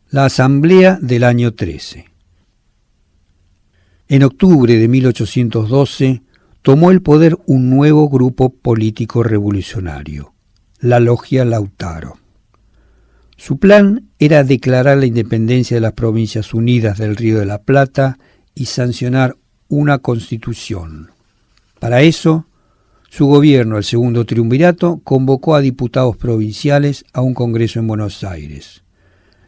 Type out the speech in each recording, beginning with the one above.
La Asamblea del año 13. En octubre de 1812 tomó el poder un nuevo grupo político revolucionario, la Logia Lautaro. Su plan era declarar la independencia de las Provincias Unidas del Río de la Plata y sancionar una constitución. Para eso, su gobierno, el Segundo Triunvirato, convocó a diputados provinciales a un congreso en Buenos Aires.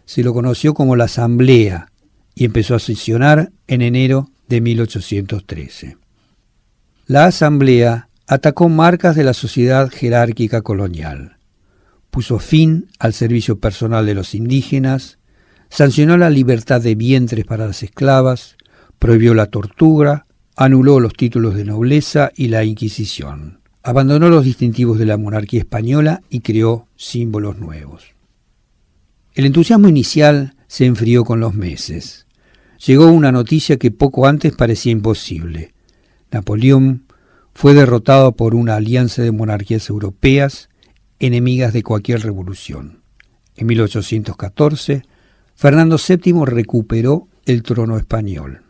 Se lo conoció como la Asamblea y empezó a sesionar en enero de 1813. La Asamblea atacó marcas de la sociedad jerárquica colonial, puso fin al servicio personal de los indígenas, sancionó la libertad de vientres para las esclavas, prohibió la tortura, anuló los títulos de nobleza y la Inquisición, abandonó los distintivos de la monarquía española y creó símbolos nuevos. El entusiasmo inicial se enfrió con los meses. Llegó una noticia que poco antes parecía imposible. Napoleón fue derrotado por una alianza de monarquías europeas enemigas de cualquier revolución. En 1814, Fernando VII recuperó el trono español.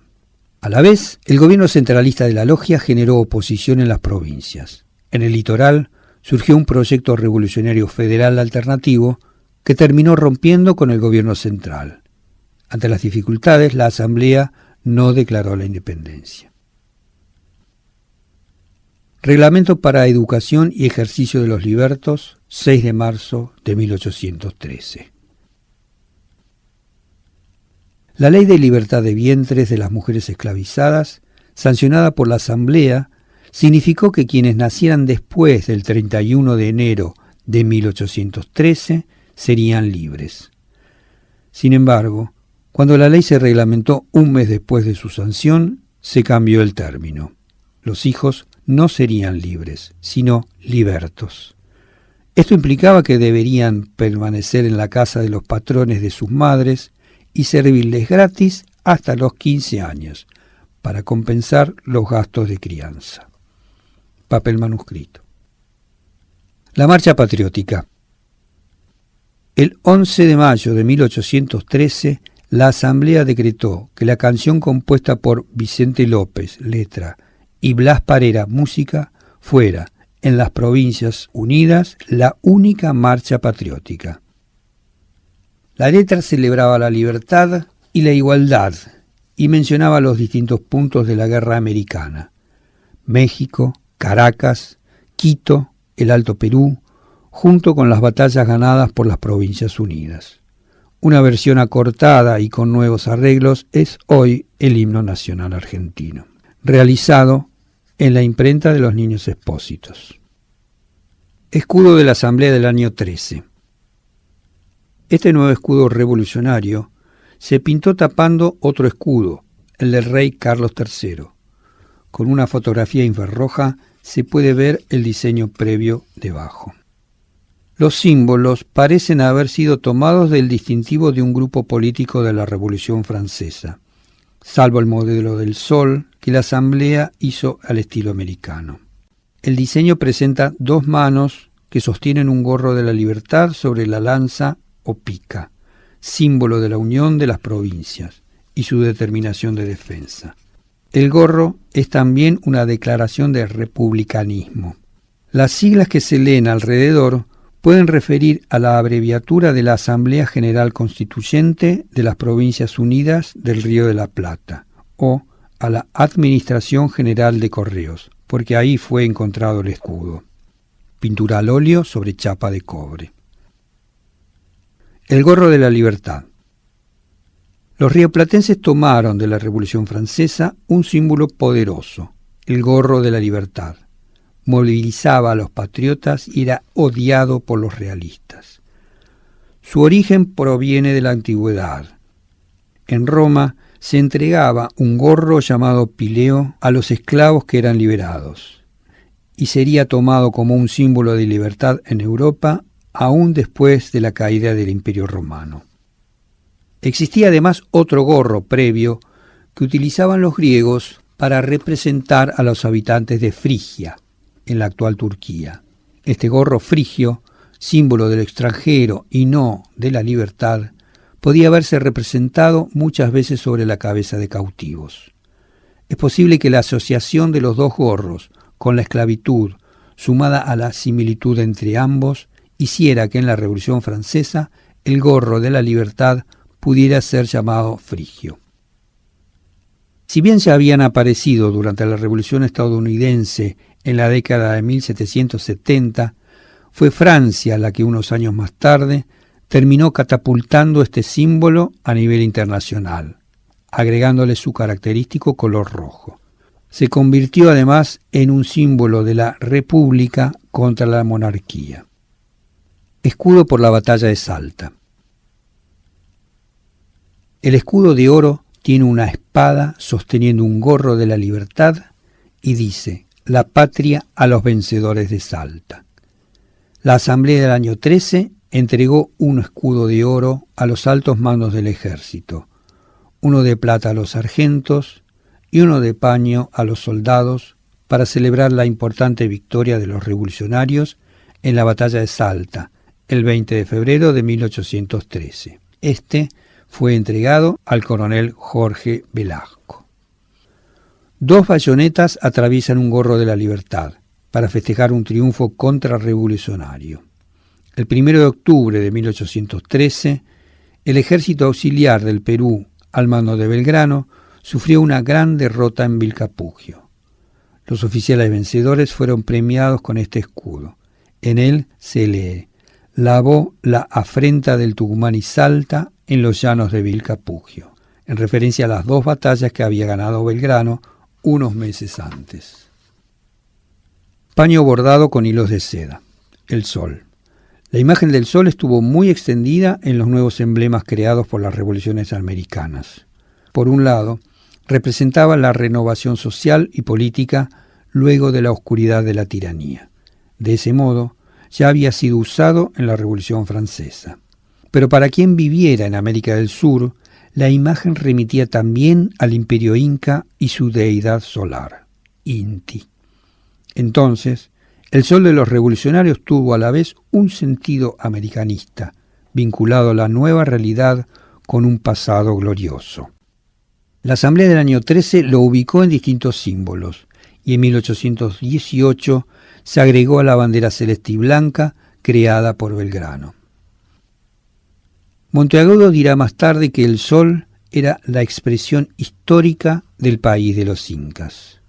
A la vez, el gobierno centralista de la Logia generó oposición en las provincias. En el litoral surgió un proyecto revolucionario federal alternativo que terminó rompiendo con el gobierno central. Ante las dificultades, la Asamblea no declaró la independencia. Reglamento para Educación y Ejercicio de los Libertos, 6 de marzo de 1813. La Ley de Libertad de Vientres de las mujeres esclavizadas, sancionada por la Asamblea, significó que quienes nacieran después del 31 de enero de 1813 serían libres. Sin embargo, cuando la ley se reglamentó un mes después de su sanción, se cambió el término. Los hijos no serían libres, sino libertos. Esto implicaba que deberían permanecer en la casa de los patrones de sus madres y servirles gratis hasta los 15 años, para compensar los gastos de crianza. Papel manuscrito. La Marcha Patriótica. El 11 de mayo de 1813, la Asamblea decretó que la canción compuesta por Vicente López, letra, y Blas Parera, música, fuera, en las Provincias Unidas, la única marcha patriótica. La letra celebraba la libertad y la igualdad y mencionaba los distintos puntos de la guerra americana: México, Caracas, Quito, el Alto Perú, junto con las batallas ganadas por las Provincias Unidas. Una versión acortada y con nuevos arreglos es hoy el himno nacional argentino, realizado en la imprenta de los Niños Expósitos. Escudo de la Asamblea del año 13. Este nuevo escudo revolucionario se pintó tapando otro escudo, el del rey Carlos III. Con una fotografía infrarroja se puede ver el diseño previo debajo. Los símbolos parecen haber sido tomados del distintivo de un grupo político de la Revolución Francesa, salvo el modelo del sol que la Asamblea hizo al estilo americano. El diseño presenta dos manos que sostienen un gorro de la libertad sobre la lanza o pica, símbolo de la unión de las provincias y su determinación de defensa. El gorro es también una declaración de republicanismo. Las siglas que se leen alrededor pueden referir a la abreviatura de la Asamblea General Constituyente de las Provincias Unidas del Río de la Plata o a la Administración General de Correos, porque ahí fue encontrado el escudo. Pintura al óleo sobre chapa de cobre. El gorro de la libertad. Los rioplatenses tomaron de la Revolución Francesa un símbolo poderoso, el gorro de la libertad. Movilizaba a los patriotas y era odiado por los realistas. Su origen proviene de la antigüedad. En Roma se entregaba un gorro llamado pileo a los esclavos que eran liberados, y sería tomado como un símbolo de libertad en Europa aún después de la caída del Imperio Romano. Existía además otro gorro previo que utilizaban los griegos para representar a los habitantes de Frigia, en la actual Turquía. Este gorro frigio, símbolo del extranjero y no de la libertad, podía verse representado muchas veces sobre la cabeza de cautivos. Es posible que la asociación de los dos gorros con la esclavitud, sumada a la similitud entre ambos, hiciera que en la Revolución Francesa el gorro de la libertad pudiera ser llamado frigio. Si bien ya habían aparecido durante la Revolución estadounidense en la década de 1770, fue Francia la que unos años más tarde terminó catapultando este símbolo a nivel internacional, agregándole su característico color rojo. Se convirtió además en un símbolo de la República contra la monarquía. Escudo por la batalla de Salta. El escudo de oro tiene una espada sosteniendo un gorro de la libertad y dice: la patria a los vencedores de Salta. La Asamblea del año 13 entregó un escudo de oro a los altos mandos del ejército, uno de plata a los sargentos y uno de paño a los soldados para celebrar la importante victoria de los revolucionarios en la batalla de Salta, el 20 de febrero de 1813. Este fue entregado al coronel Jorge Velasco. Dos bayonetas atraviesan un gorro de la libertad para festejar un triunfo contrarrevolucionario. El 1 de octubre de 1813, el ejército auxiliar del Perú, al mando de Belgrano, sufrió una gran derrota en Vilcapugio. Los oficiales vencedores fueron premiados con este escudo. En él se lee: lavó la afrenta del Tucumán y Salta en los llanos de Vilcapugio, en referencia a las dos batallas que había ganado Belgrano unos meses antes. Paño bordado con hilos de seda. El sol. La imagen del sol estuvo muy extendida en los nuevos emblemas creados por las revoluciones americanas. Por un lado, representaba la renovación social y política luego de la oscuridad de la tiranía. De ese modo, ya había sido usado en la Revolución Francesa. Pero para quien viviera en América del Sur, la imagen remitía también al imperio inca y su deidad solar, Inti. Entonces, el sol de los revolucionarios tuvo a la vez un sentido americanista, vinculado a la nueva realidad con un pasado glorioso. La Asamblea del año 13 lo ubicó en distintos símbolos, y en 1818 se agregó a la bandera celeste y blanca creada por Belgrano. Monteagudo dirá más tarde que el sol era la expresión histórica del país de los incas.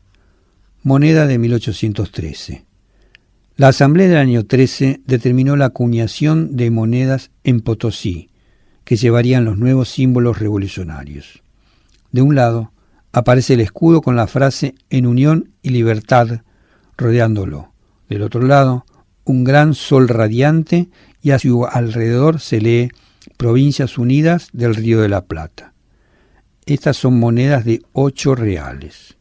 Moneda de 1813. La Asamblea del año 13 determinó la acuñación de monedas en Potosí, que llevarían los nuevos símbolos revolucionarios. De un lado aparece el escudo con la frase «En unión y libertad» rodeándolo. Del otro lado, un gran sol radiante y a su alrededor se lee «Provincias Unidas del Río de la Plata». Estas son monedas de 8 reales.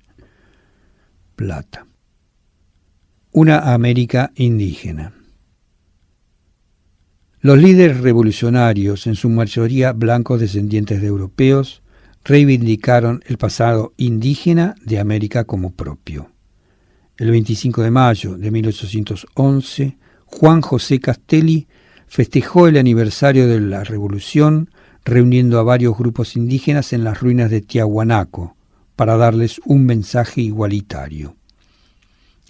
Plata. Una América indígena. Los líderes revolucionarios, en su mayoría blancos descendientes de europeos, reivindicaron el pasado indígena de América como propio. El 25 de mayo de 1811, Juan José Castelli festejó el aniversario de la Revolución reuniendo a varios grupos indígenas en las ruinas de Tiahuanaco para darles un mensaje igualitario.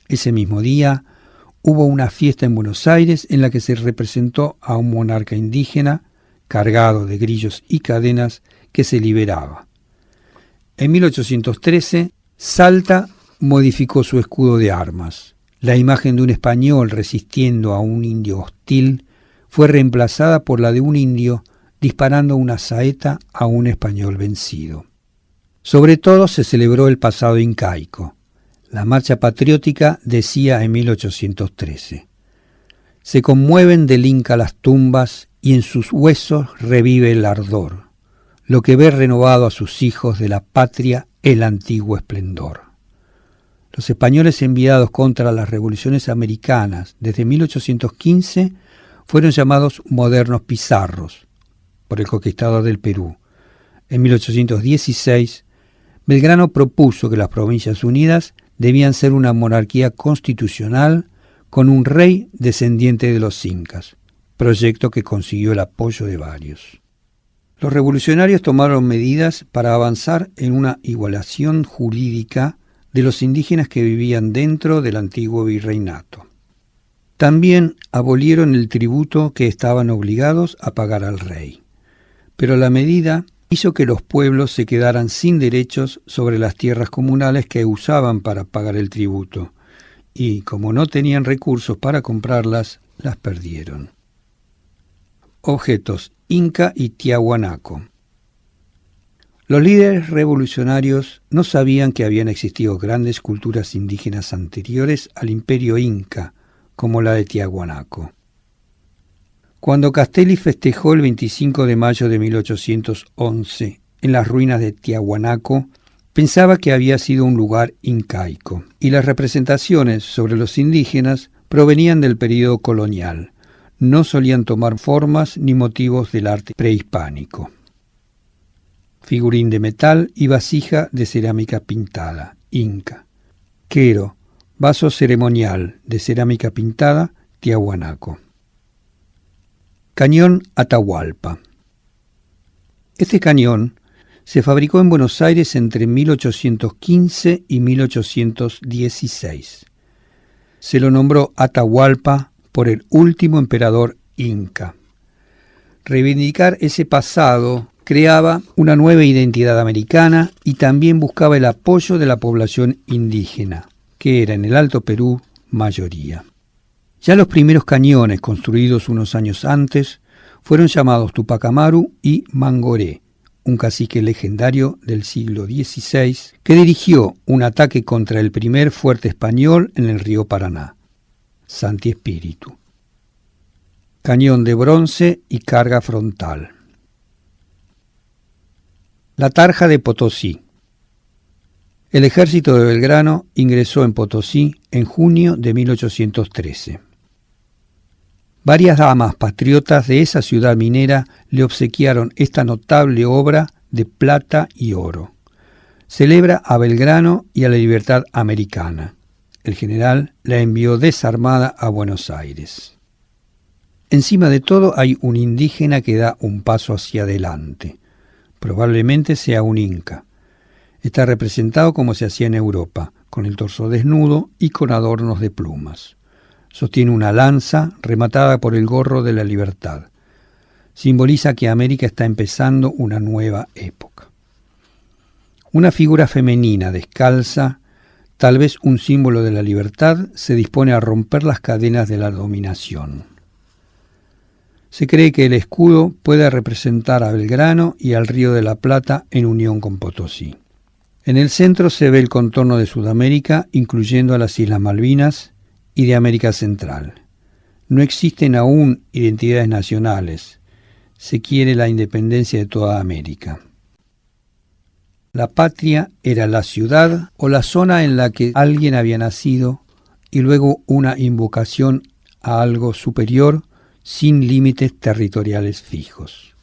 Ese mismo día hubo una fiesta en Buenos Aires en la que se representó a un monarca indígena cargado de grillos y cadenas que se liberaba. En 1813, Salta modificó su escudo de armas. La imagen de un español resistiendo a un indio hostil fue reemplazada por la de un indio disparando una saeta a un español vencido. Sobre todo se celebró el pasado incaico. La marcha patriótica decía en 1813: «Se conmueven del Inca las tumbas y en sus huesos revive el ardor, lo que ve renovado a sus hijos de la patria el antiguo esplendor». Los españoles enviados contra las revoluciones americanas desde 1815 fueron llamados modernos pizarros por el conquistador del Perú. En 1816, Belgrano propuso que las Provincias Unidas debían ser una monarquía constitucional con un rey descendiente de los incas, proyecto que consiguió el apoyo de varios. Los revolucionarios tomaron medidas para avanzar en una igualación jurídica de los indígenas que vivían dentro del antiguo virreinato. También abolieron el tributo que estaban obligados a pagar al rey. Pero la medida hizo que los pueblos se quedaran sin derechos sobre las tierras comunales que usaban para pagar el tributo, y como no tenían recursos para comprarlas, las perdieron. Objetos: Inca y Tiahuanaco. Los líderes revolucionarios no sabían que habían existido grandes culturas indígenas anteriores al imperio inca, como la de Tiahuanaco. Cuando Castelli festejó el 25 de mayo de 1811 en las ruinas de Tiahuanaco, pensaba que había sido un lugar incaico, y las representaciones sobre los indígenas provenían del período colonial. No solían tomar formas ni motivos del arte prehispánico. Figurín de metal y vasija de cerámica pintada, inca. Quero, vaso ceremonial de cerámica pintada, Tiahuanaco. Cañón Atahualpa. Este cañón se fabricó en Buenos Aires entre 1815 y 1816. Se lo nombró Atahualpa por el último emperador inca. Reivindicar ese pasado creaba una nueva identidad americana y también buscaba el apoyo de la población indígena, que era en el Alto Perú mayoría. Ya los primeros cañones, construidos unos años antes, fueron llamados Tupac Amaru y Mangoré, un cacique legendario del siglo XVI que dirigió un ataque contra el primer fuerte español en el río Paraná, Santi Espíritu. Cañón de bronce y carga frontal. La Tarja de Potosí. El ejército de Belgrano ingresó en Potosí en junio de 1813. Varias damas patriotas de esa ciudad minera le obsequiaron esta notable obra de plata y oro. Celebra a Belgrano y a la libertad americana. El general la envió desarmada a Buenos Aires. Encima de todo hay un indígena que da un paso hacia adelante. Probablemente sea un inca. Está representado como se hacía en Europa, con el torso desnudo y con adornos de plumas. Sostiene una lanza rematada por el gorro de la libertad. Simboliza que América está empezando una nueva época. Una figura femenina descalza, tal vez un símbolo de la libertad, se dispone a romper las cadenas de la dominación. Se cree que el escudo puede representar a Belgrano y al Río de la Plata en unión con Potosí. En el centro se ve el contorno de Sudamérica, incluyendo a las Islas Malvinas y de América Central. No existen aún identidades nacionales. Se quiere la independencia de toda América. La patria era la ciudad o la zona en la que alguien había nacido y luego una invocación a algo superior sin límites territoriales fijos.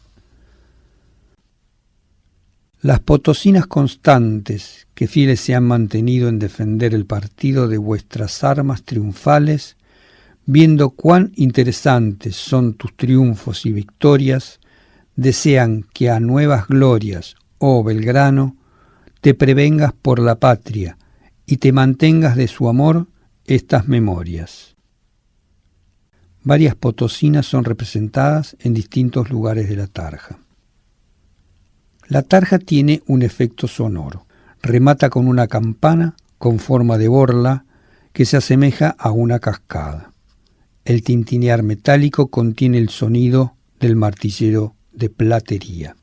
Las potosinas constantes que fieles se han mantenido en defender el partido de vuestras armas triunfales, viendo cuán interesantes son tus triunfos y victorias, desean que a nuevas glorias, oh Belgrano, te prevengas por la patria y te mantengas de su amor estas memorias. Varias potosinas son representadas en distintos lugares de la tarja. La tarja tiene un efecto sonoro. Remata con una campana con forma de borla que se asemeja a una cascada. El tintinear metálico contiene el sonido del martillero de platería.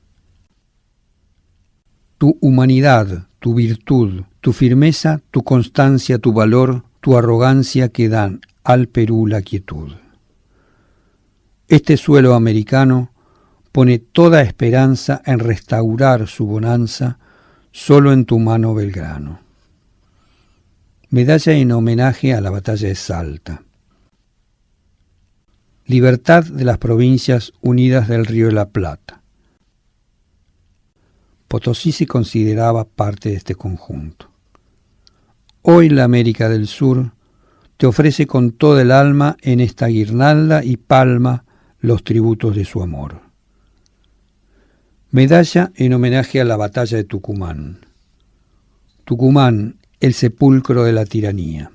Tu humanidad, tu virtud, tu firmeza, tu constancia, tu valor, tu arrogancia que dan al Perú la quietud. Este suelo americano pone toda esperanza en restaurar su bonanza solo en tu mano, Belgrano. Medalla en homenaje a la batalla de Salta. Libertad de las Provincias Unidas del Río de la Plata. Potosí se consideraba parte de este conjunto. Hoy la América del Sur te ofrece con toda el alma en esta guirnalda y palma los tributos de su amor. Medalla en homenaje a la batalla de Tucumán. Tucumán, el sepulcro de la tiranía.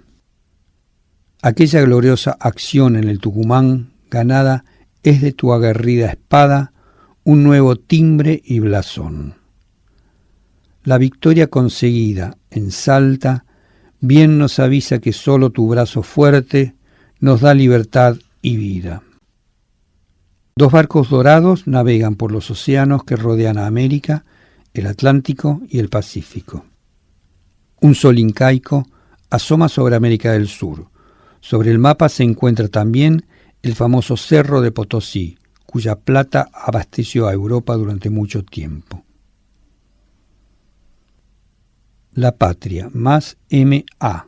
Aquella gloriosa acción en el Tucumán ganada es de tu aguerrida espada un nuevo timbre y blasón. La victoria conseguida en Salta bien nos avisa que solo tu brazo fuerte nos da libertad y vida. Dos barcos dorados navegan por los océanos que rodean a América, el Atlántico y el Pacífico. Un sol incaico asoma sobre América del Sur. Sobre el mapa se encuentra también el famoso Cerro de Potosí, cuya plata abasteció a Europa durante mucho tiempo. La patria más M.A.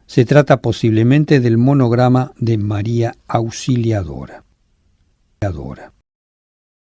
Se trata posiblemente del monograma de María Auxiliadora.